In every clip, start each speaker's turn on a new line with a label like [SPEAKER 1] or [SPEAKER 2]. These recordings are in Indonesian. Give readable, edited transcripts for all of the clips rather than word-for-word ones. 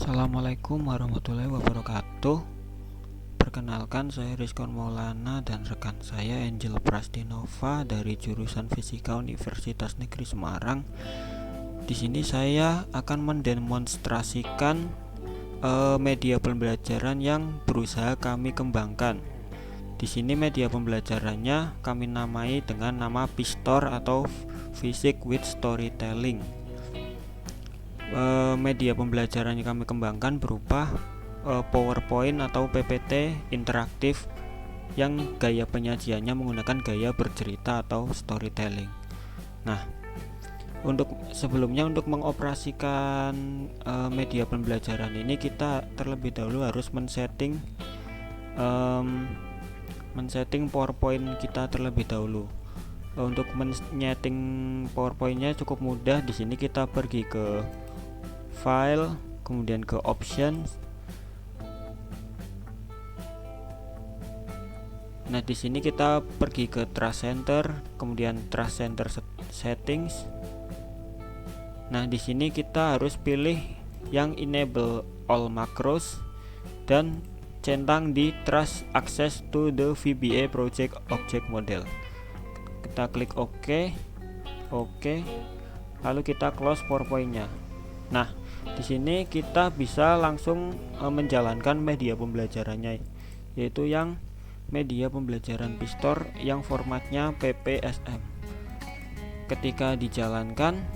[SPEAKER 1] Assalamualaikum warahmatullahi wabarakatuh. Perkenalkan, saya Rizkon Maulana dan rekan saya Angel Prastinova dari jurusan Fisika Universitas Negeri Semarang. Di sini saya akan mendemonstrasikan media pembelajaran yang berusaha kami kembangkan. Di sini media pembelajarannya kami namai dengan nama PISTOR atau Physics with Storytelling. Media pembelajaran yang kami kembangkan berupa PowerPoint atau PPT interaktif yang gaya penyajiannya menggunakan gaya bercerita atau storytelling. Nah, sebelumnya untuk mengoperasikan media pembelajaran ini, kita terlebih dahulu harus men-setting PowerPoint kita terlebih dahulu. Untuk men-setting PowerPoint-nya cukup mudah. Di sini kita pergi ke File, kemudian ke Options. Nah, di sini kita pergi ke Trust Center, kemudian Trust Center Settings. Nah, di sini kita harus pilih yang Enable All Macros dan centang di Trust Access to the VBA Project Object Model. Kita klik OK, lalu kita close PowerPoint-nya. Nah, di sini kita bisa langsung menjalankan media pembelajarannya, yaitu yang media pembelajaran PISTOR yang formatnya PPSM. Ketika dijalankan,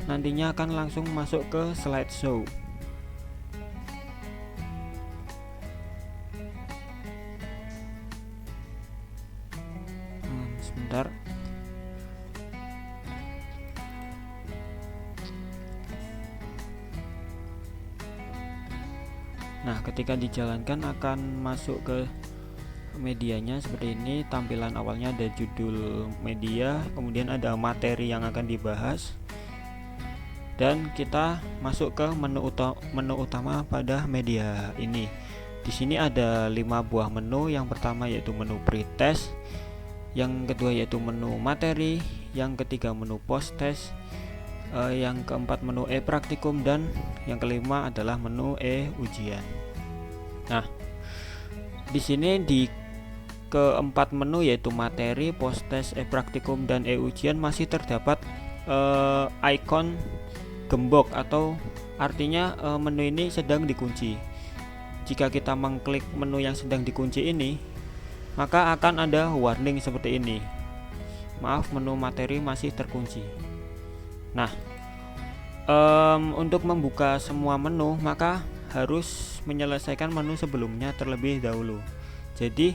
[SPEAKER 1] nantinya akan langsung masuk ke slideshow. Sebentar. Nah, ketika dijalankan akan masuk ke medianya seperti ini. Tampilan awalnya ada judul media, kemudian ada materi yang akan dibahas, dan kita masuk ke menu utama pada media ini. Di sini ada 5 buah menu. Yang pertama yaitu menu pretest, yang kedua yaitu menu materi, yang ketiga menu post-test, yang keempat menu e-praktikum, dan yang kelima adalah menu e-ujian. Nah, di sini di keempat menu yaitu materi, post-test, e-praktikum, dan e-ujian masih terdapat ikon gembok, atau artinya menu ini sedang dikunci. Jika kita mengklik menu yang sedang dikunci ini, maka akan ada warning seperti ini. Maaf, menu materi masih terkunci. Nah, untuk membuka semua menu maka harus menyelesaikan menu sebelumnya terlebih dahulu. Jadi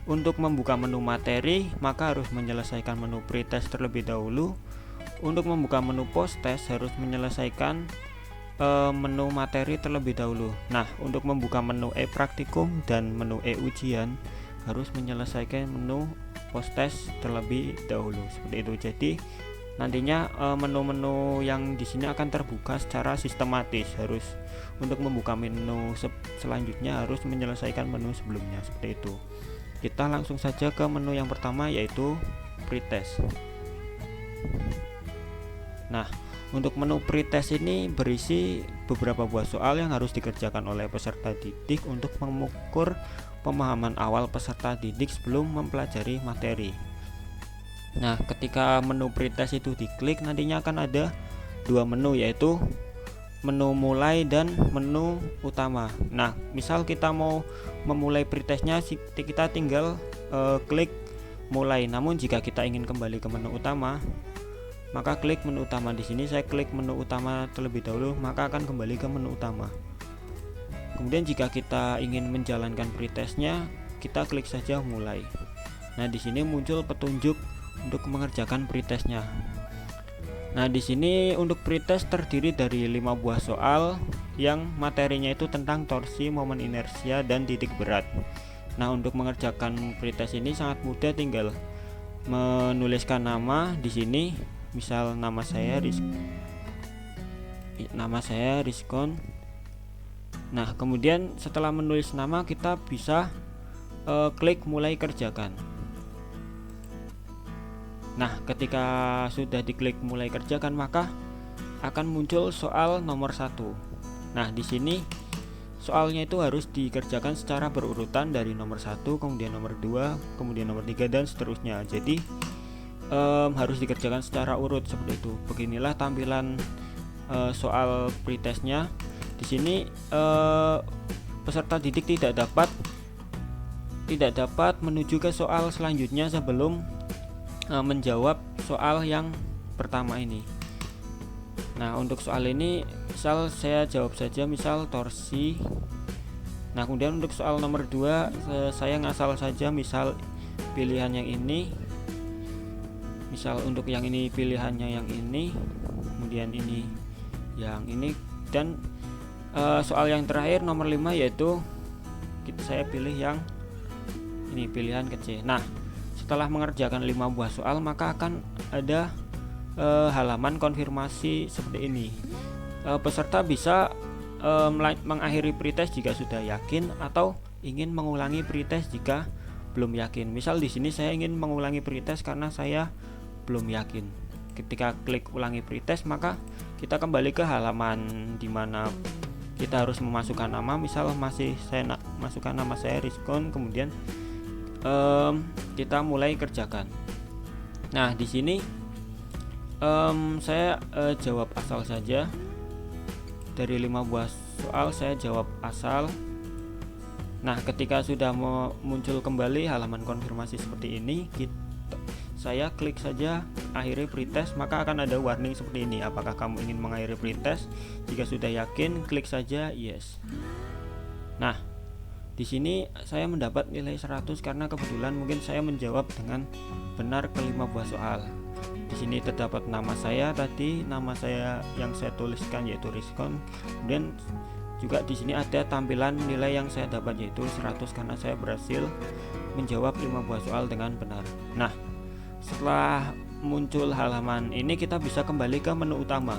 [SPEAKER 1] untuk membuka menu materi maka harus menyelesaikan menu pretest terlebih dahulu. Untuk membuka menu post-test harus menyelesaikan menu materi terlebih dahulu. Nah, untuk membuka menu e-praktikum dan menu e-ujian harus menyelesaikan menu post-test terlebih dahulu. Seperti itu. Jadi nantinya menu-menu yang di sini akan terbuka secara sistematis. Harus untuk membuka menu selanjutnya harus menyelesaikan menu sebelumnya, seperti itu. Kita langsung saja ke menu yang pertama yaitu pretest. Nah, untuk menu pretest ini berisi beberapa buah soal yang harus dikerjakan oleh peserta didik untuk mengukur pemahaman awal peserta didik sebelum mempelajari materi. Nah, ketika menu pretest itu diklik, nantinya akan ada 2 menu, yaitu menu mulai dan menu utama. Nah, misal kita mau memulai pretestnya, kita tinggal klik mulai. Namun jika kita ingin kembali ke menu utama, maka klik menu utama. Di sini saya klik menu utama terlebih dahulu, maka akan kembali ke menu utama. Kemudian jika kita ingin menjalankan pretestnya, kita klik saja mulai. Nah, di sini muncul petunjuk untuk mengerjakan pretestnya. Nah, di sini untuk pretest terdiri dari 5 buah soal yang materinya itu tentang torsi, momen inersia, dan titik berat. Nah, untuk mengerjakan pretest ini sangat mudah, tinggal menuliskan nama di sini. Misal nama saya Rizkon. Nah, kemudian setelah menulis nama kita bisa klik mulai kerjakan. Nah, ketika sudah diklik mulai kerjakan, maka akan muncul soal nomor 1. Nah, di sini soalnya itu harus dikerjakan secara berurutan dari nomor 1, kemudian nomor 2, kemudian nomor 3 dan seterusnya. Jadi harus dikerjakan secara urut seperti itu. Beginilah tampilan soal pretestnya. Di sini peserta didik tidak dapat menuju ke soal selanjutnya sebelum menjawab soal yang pertama ini. Nah, untuk soal ini misal saya jawab saja misal torsi. Nah, kemudian untuk soal nomor 2 saya ngasal saja misal pilihan yang ini. Misal untuk yang ini pilihannya yang ini, kemudian ini yang ini, dan soal yang terakhir nomor 5 yaitu saya pilih yang ini, pilihan ke C. Nah, setelah mengerjakan 5 buah soal maka akan ada halaman konfirmasi seperti ini. Peserta bisa mengakhiri pretest jika sudah yakin atau ingin mengulangi pretest jika belum yakin. Misal di sini saya ingin mengulangi pretest karena saya belum yakin. Ketika klik ulangi pretest maka kita kembali ke halaman di mana kita harus memasukkan nama. Misal saya masukkan nama saya Rizkon, kemudian kita mulai kerjakan. Nah, di sini saya jawab asal saja. Dari 5 buah soal saya jawab asal. Nah, ketika sudah muncul kembali halaman konfirmasi seperti ini, saya klik saja akhiri pretest, maka akan ada warning seperti ini. Apakah kamu ingin mengakhiri pretest? Jika sudah yakin, klik saja yes. Nah, di sini saya mendapat nilai 100 karena kebetulan mungkin saya menjawab dengan benar ke 5 buah soal. Di sini terdapat nama saya tadi, nama saya yang saya tuliskan yaitu Rizkon. Kemudian juga di sini ada tampilan nilai yang saya dapat yaitu 100 karena saya berhasil menjawab 5 buah soal dengan benar. Nah, setelah muncul halaman ini kita bisa kembali ke menu utama.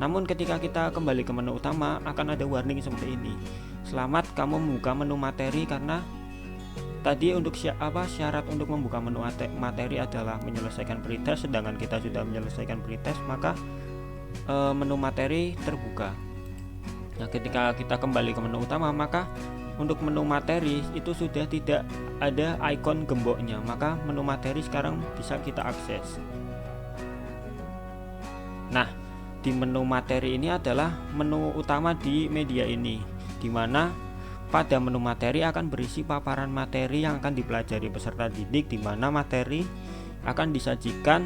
[SPEAKER 1] Namun ketika kita kembali ke menu utama akan ada warning seperti ini. Selamat kamu membuka menu materi, karena tadi untuk syarat untuk membuka menu materi adalah menyelesaikan pretest, sedangkan kita sudah menyelesaikan pretest maka menu materi terbuka. Nah, ketika kita kembali ke menu utama maka untuk menu materi itu sudah tidak ada ikon gemboknya, maka menu materi sekarang bisa kita akses. Nah, di menu materi ini adalah menu utama di media ini, dimana pada menu materi akan berisi paparan materi yang akan dipelajari peserta didik, di mana materi akan disajikan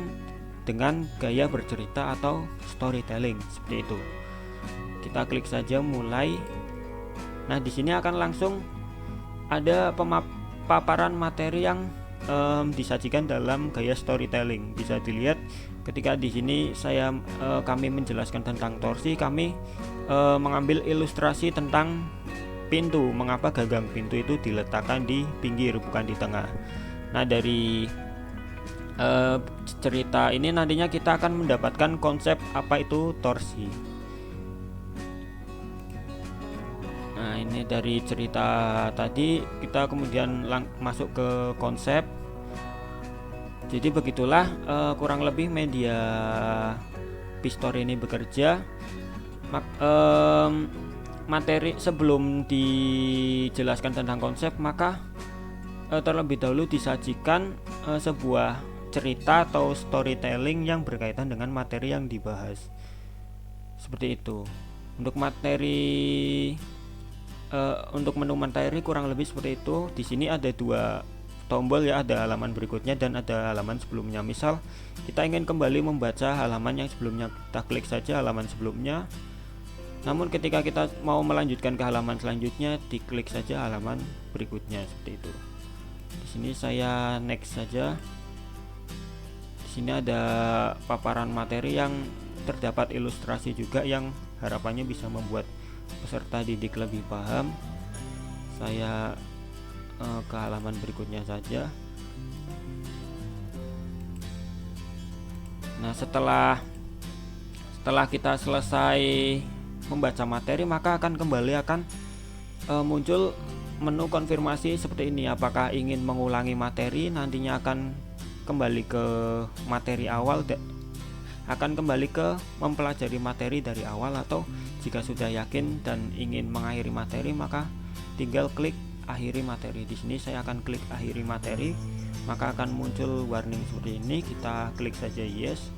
[SPEAKER 1] dengan gaya bercerita atau storytelling seperti itu. Kita klik saja mulai. Nah, di sini akan langsung ada paparan materi yang disajikan dalam gaya storytelling. Bisa dilihat ketika di sini kami menjelaskan tentang torsi, kami mengambil ilustrasi tentang pintu, mengapa gagang pintu itu diletakkan di pinggir bukan di tengah. Nah, dari cerita ini nantinya kita akan mendapatkan konsep apa itu torsi. Nah, ini dari cerita tadi kita kemudian masuk ke konsep. Jadi begitulah kurang lebih media Pistori ini bekerja. Materi sebelum dijelaskan tentang konsep maka terlebih dahulu disajikan sebuah cerita atau storytelling yang berkaitan dengan materi yang dibahas. Seperti itu. Untuk menu materi kurang lebih seperti itu. Di sini ada 2 tombol ya, ada halaman berikutnya dan ada halaman sebelumnya. Misal kita ingin kembali membaca halaman yang sebelumnya, kita klik saja halaman sebelumnya. Namun ketika kita mau melanjutkan ke halaman selanjutnya, diklik saja halaman berikutnya seperti itu. Di sini saya next saja. Di sini ada paparan materi yang terdapat ilustrasi juga yang harapannya bisa membuat peserta didik lebih paham. Saya ke halaman berikutnya saja. Nah, setelah kita selesai membaca materi maka akan muncul menu konfirmasi seperti ini. Apakah ingin mengulangi materi, nantinya akan kembali ke materi awal, akan kembali ke mempelajari materi dari awal, atau jika sudah yakin dan ingin mengakhiri materi maka tinggal klik akhiri materi. Di sini saya akan klik akhiri materi, maka akan muncul warning seperti ini. Kita klik saja yes.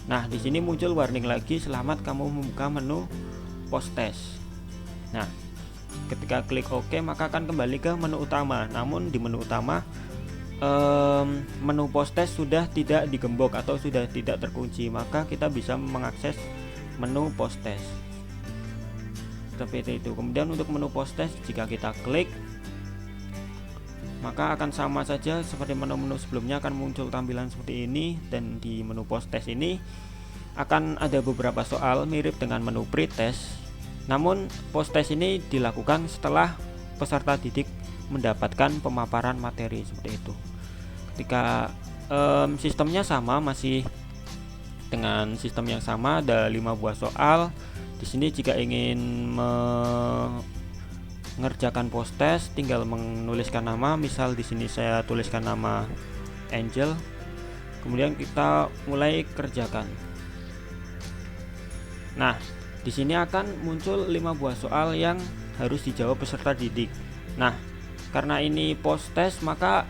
[SPEAKER 1] Nah, di sini muncul warning lagi, selamat kamu membuka menu post test. Nah, ketika klik OK maka akan kembali ke menu utama. Namun di menu utama menu post test sudah tidak digembok atau sudah tidak terkunci, maka kita bisa mengakses menu post test seperti itu. Kemudian untuk menu post test, jika kita klik maka akan sama saja seperti menu-menu sebelumnya, akan muncul tampilan seperti ini. Dan di menu post test ini akan ada beberapa soal mirip dengan menu pretest, namun post test ini dilakukan setelah peserta didik mendapatkan pemaparan materi seperti itu. Ketika sistemnya sama, masih dengan sistem yang sama, ada 5 buah soal. Di sini jika ingin mengerjakan post test tinggal menuliskan nama, misal di sini saya tuliskan nama Angel. Kemudian kita mulai kerjakan. Nah, di sini akan muncul 5 buah soal yang harus dijawab peserta didik. Nah, karena ini post test maka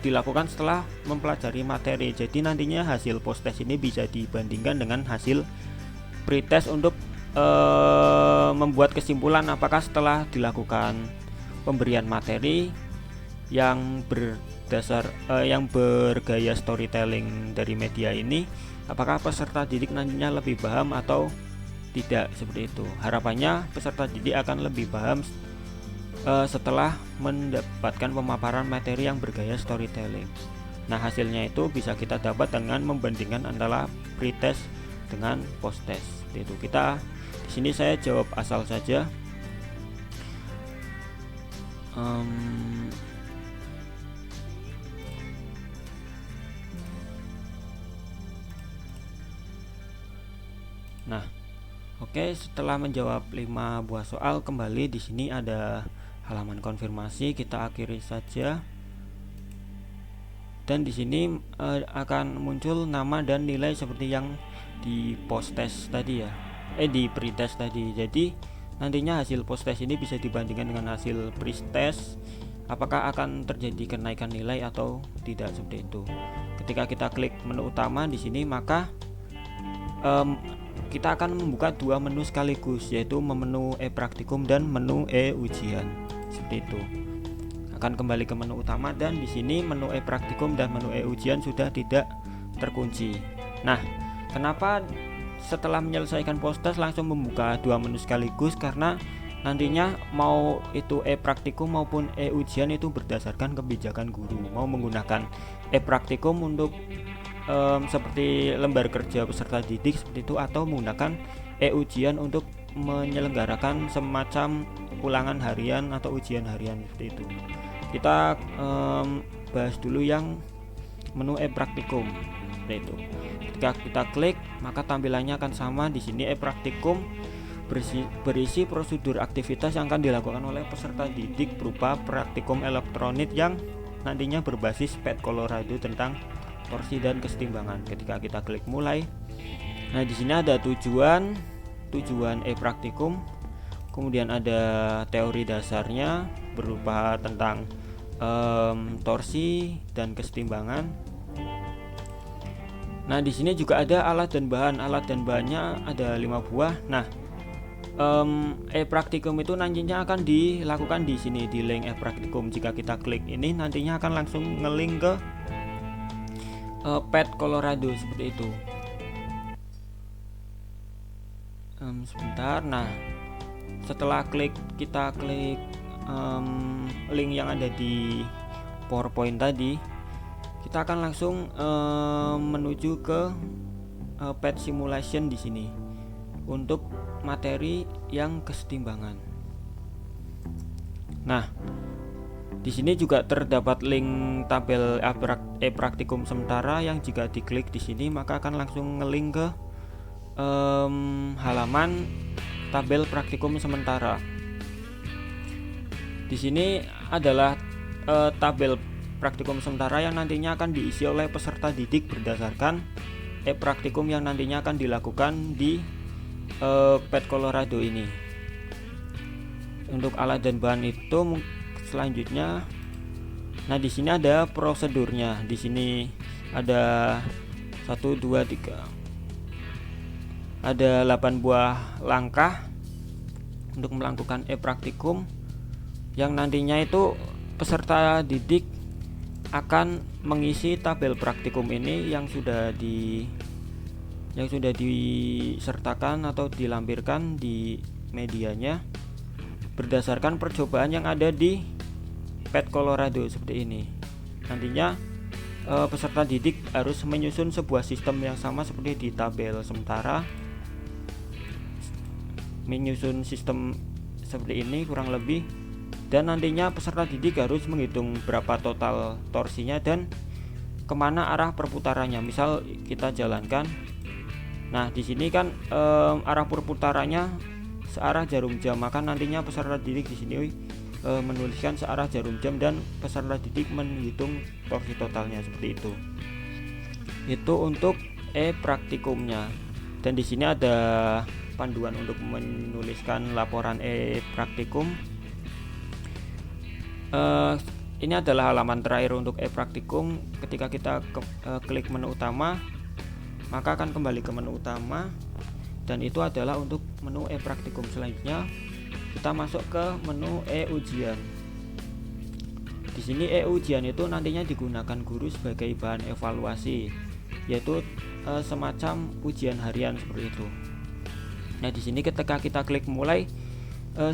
[SPEAKER 1] dilakukan setelah mempelajari materi. Jadi nantinya hasil post test ini bisa dibandingkan dengan hasil pretest untuk membuat kesimpulan apakah setelah dilakukan pemberian materi yang yang bergaya storytelling dari media ini, apakah peserta didik nantinya lebih paham atau tidak, seperti itu. Harapannya peserta didik akan lebih paham setelah mendapatkan pemaparan materi yang bergaya storytelling. Nah, hasilnya itu bisa kita dapat dengan membandingkan antara pretest dengan post test. Itu kita di sini saya jawab asal saja. Nah, oke, setelah menjawab 5 buah soal, kembali di sini ada halaman konfirmasi, kita akhiri saja. Dan di sini akan muncul nama dan nilai seperti yang di post test tadi ya, di pretest tadi. Jadi nantinya hasil post test ini bisa dibandingkan dengan hasil pretest, apakah akan terjadi kenaikan nilai atau tidak, seperti itu. Ketika kita klik menu utama di sini, maka kita akan membuka 2 menu sekaligus, yaitu menu e-praktikum dan menu e-ujian. Seperti itu. Akan kembali ke menu utama, dan di sini menu e-praktikum dan menu e-ujian sudah tidak terkunci. Nah, kenapa setelah menyelesaikan post test langsung membuka 2 menu sekaligus? Karena nantinya mau itu e-praktikum maupun e-ujian itu berdasarkan kebijakan guru. Mau menggunakan e-praktikum untuk seperti lembar kerja peserta didik seperti itu, atau menggunakan e-ujian untuk menyelenggarakan semacam ulangan harian atau ujian harian, seperti itu. Kita bahas dulu yang menu e-praktikum, seperti itu. Ketika kita klik maka tampilannya akan sama. Di sini e-praktikum berisi prosedur aktivitas yang akan dilakukan oleh peserta didik berupa praktikum elektronik yang nantinya berbasis PET Colorado tentang torsi dan kesetimbangan. Ketika kita klik mulai, nah di sini ada tujuan e-praktikum, kemudian ada teori dasarnya berupa tentang torsi dan kesetimbangan. Nah, di sini juga ada alat dan bahan. Alat dan bahannya ada 5 buah. Nah, e-praktikum itu nantinya akan dilakukan di sini di link e-praktikum. Jika kita klik ini, nantinya akan langsung ngelink ke PET Colorado, seperti itu. Sebentar. Nah, setelah kita klik link yang ada di PowerPoint tadi, kita akan langsung menuju ke PET simulation di sini untuk materi yang kesetimbangan. Nah, di sini juga terdapat link tabel e-praktikum sementara yang jika diklik di sini maka akan langsung ngelink ke halaman tabel praktikum sementara. Di sini adalah tabel praktikum sementara yang nantinya akan diisi oleh peserta didik berdasarkan praktikum yang nantinya akan dilakukan di PET Colorado ini. Untuk alat dan bahan itu selanjutnya, nah di sini ada prosedurnya. Di sini ada 1, 2, 3, ada 8 buah langkah untuk melakukan praktikum yang nantinya itu peserta didik akan mengisi tabel praktikum ini yang sudah disertakan atau dilampirkan di medianya berdasarkan percobaan yang ada di PET Colorado seperti ini. Nantinya peserta didik harus menyusun sebuah sistem yang sama seperti di tabel sementara, menyusun sistem seperti ini kurang lebih, dan nantinya peserta didik harus menghitung berapa total torsinya dan kemana arah perputarannya. Misal kita jalankan, nah di sini kan arah perputarannya searah jarum jam, maka nantinya peserta didik di sini menuliskan searah jarum jam dan peserta didik menghitung torsi totalnya seperti itu. Itu untuk praktikumnya. Dan di sini ada panduan untuk menuliskan laporan praktikum. Ini adalah halaman terakhir untuk praktikum. Ketika kita klik menu utama, maka akan kembali ke menu utama, dan itu adalah untuk menu praktikum. Selanjutnya kita masuk ke menu ujian. Di sini ujian itu nantinya digunakan guru sebagai bahan evaluasi, yaitu semacam ujian harian seperti itu. Nah di sini ketika kita klik mulai,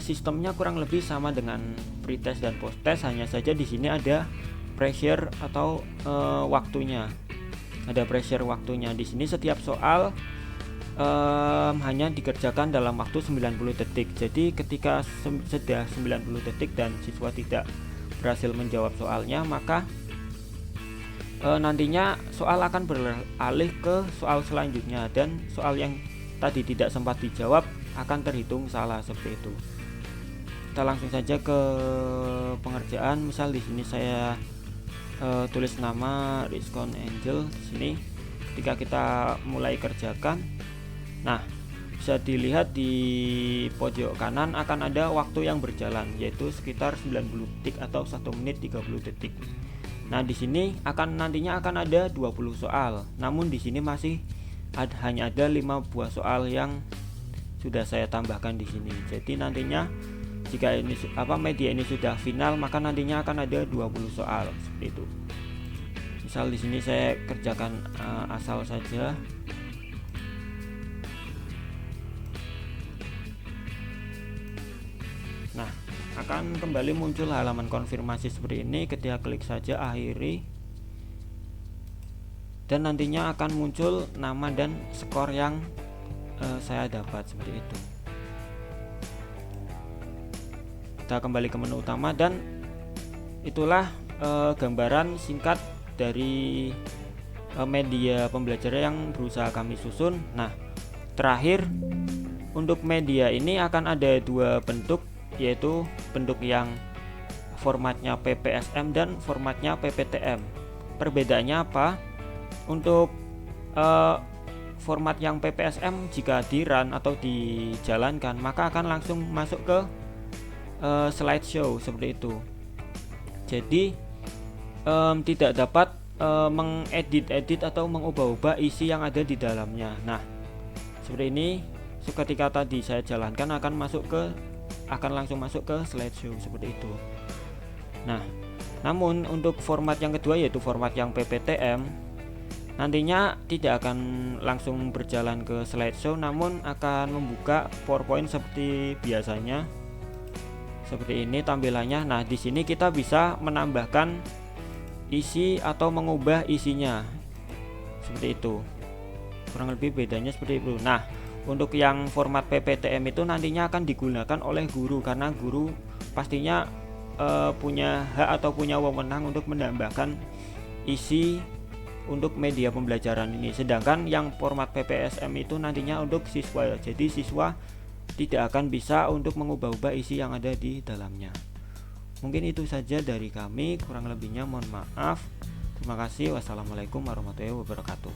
[SPEAKER 1] sistemnya kurang lebih sama dengan pretest dan posttest, hanya saja di sini ada pressure atau waktunya. Ada pressure waktunya. Di sini setiap soal hanya dikerjakan dalam waktu 90 detik. Jadi ketika sudah 90 detik dan siswa tidak berhasil menjawab soalnya, maka nantinya soal akan beralih ke soal selanjutnya, dan soal yang tadi tidak sempat dijawab akan terhitung salah seperti itu. Kita langsung saja ke pengerjaan. Misal di sini saya tulis nama Rizkon Angel di sini. Ketika kita mulai kerjakan, nah bisa dilihat di pojok kanan akan ada waktu yang berjalan, yaitu sekitar 90 detik atau 1 menit 30 detik. Nah di sini nantinya akan ada 20 soal. Namun di sini masih hanya ada 5 buah soal yang sudah saya tambahkan di sini. Jadi nantinya jika ini media ini sudah final, maka nantinya akan ada 20 soal seperti itu. Misal di sini saya kerjakan asal saja. Nah, akan kembali muncul halaman konfirmasi seperti ini. Ketika klik saja akhiri, dan nantinya akan muncul nama dan skor yang saya dapat seperti itu. Kita kembali ke menu utama, dan itulah gambaran singkat dari media pembelajaran yang berusaha kami susun. Nah, terakhir untuk media ini akan ada 2 bentuk, yaitu bentuk yang formatnya PPSM dan formatnya PPTM. Perbedaannya apa? Untuk format yang PPSM jika di run atau dijalankan, maka akan langsung masuk ke slideshow seperti itu. Jadi tidak dapat mengedit atau mengubah-ubah isi yang ada di dalamnya. Nah seperti ini. Ketika tadi saya jalankan akan langsung masuk ke slideshow seperti itu. Nah namun untuk format yang kedua, yaitu format yang PPTM, nantinya tidak akan langsung berjalan ke slideshow, namun akan membuka PowerPoint seperti biasanya. Seperti ini tampilannya. Nah, di sini kita bisa menambahkan isi atau mengubah isinya. Seperti itu. Kurang lebih bedanya seperti itu. Nah, untuk yang format PPTM itu nantinya akan digunakan oleh guru, karena guru pastinya punya hak atau punya wewenang untuk menambahkan isi untuk media pembelajaran ini. Sedangkan yang format PPSM itu nantinya untuk siswa. Jadi siswa tidak akan bisa untuk mengubah-ubah isi yang ada di dalamnya. Mungkin itu saja dari kami, kurang lebihnya mohon maaf. Terima kasih. Wassalamualaikum warahmatullahi wabarakatuh.